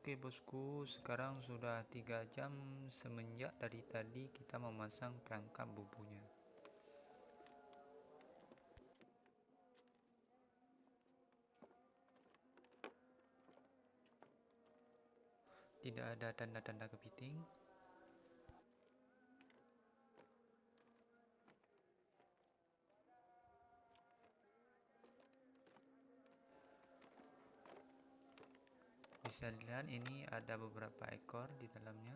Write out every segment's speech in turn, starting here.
Oke bosku, sekarang sudah 3 jam semenjak dari tadi kita memasang perangkap bubunya. Tidak ada tanda-tanda kepiting. Bisa dilihat ini ada beberapa ekor di dalamnya.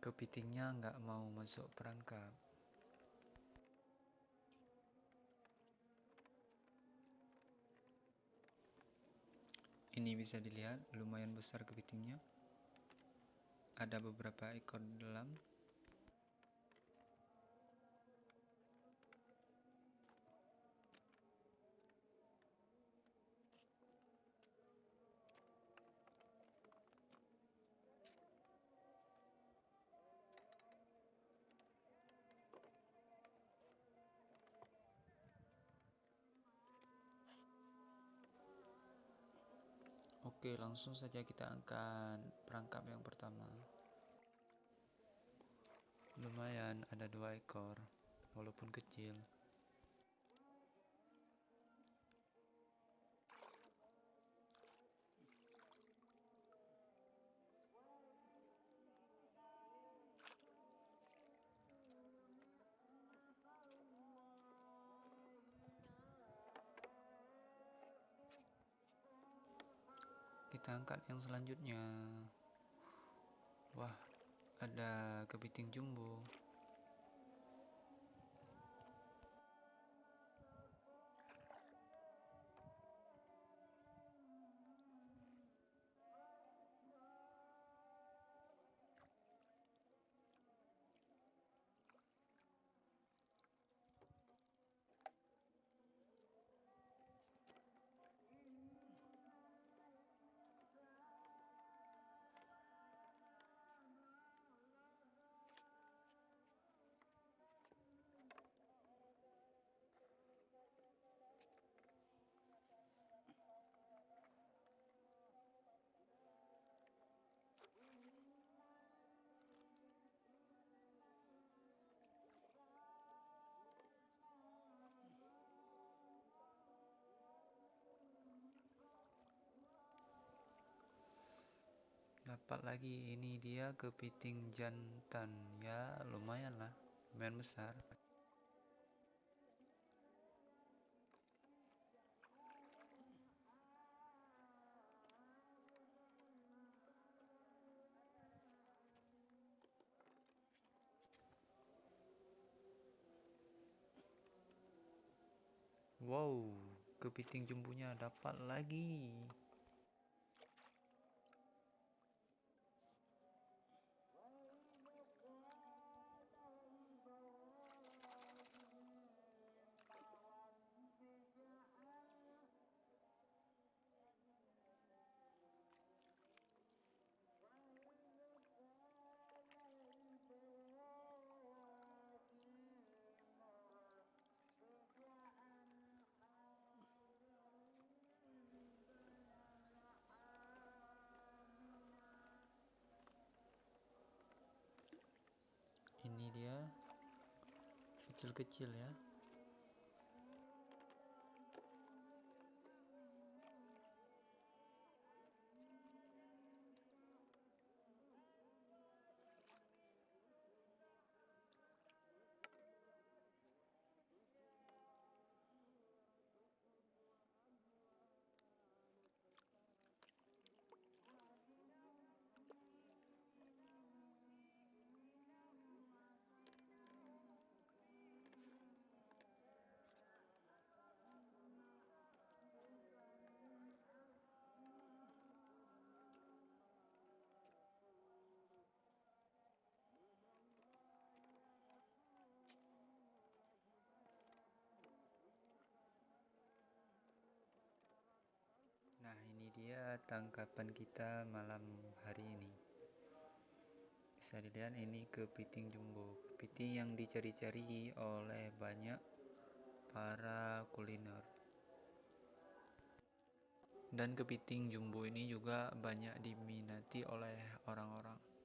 Kepitingnya nggak mau masuk perangkap. Ini bisa dilihat lumayan besar kepitingnya. Ada beberapa ekor di dalam. Oke, langsung saja kita angkat perangkap yang pertama. Lumayan, ada 2 ekor, walaupun kecil. Kita angkat yang selanjutnya. Wah, ada kepiting jumbo. Dapat lagi, ini dia kepiting jantan. Ya lumayan lah, lumayan besar. Wow, kepiting jumbonya dapat lagi. Ini dia, kecil-kecil ya. dia tangkapan kita malam hari ini. Bisa dilihat ini kepiting jumbo, kepiting yang dicari-cari oleh banyak para kuliner. Dan kepiting jumbo ini juga banyak diminati oleh orang-orang.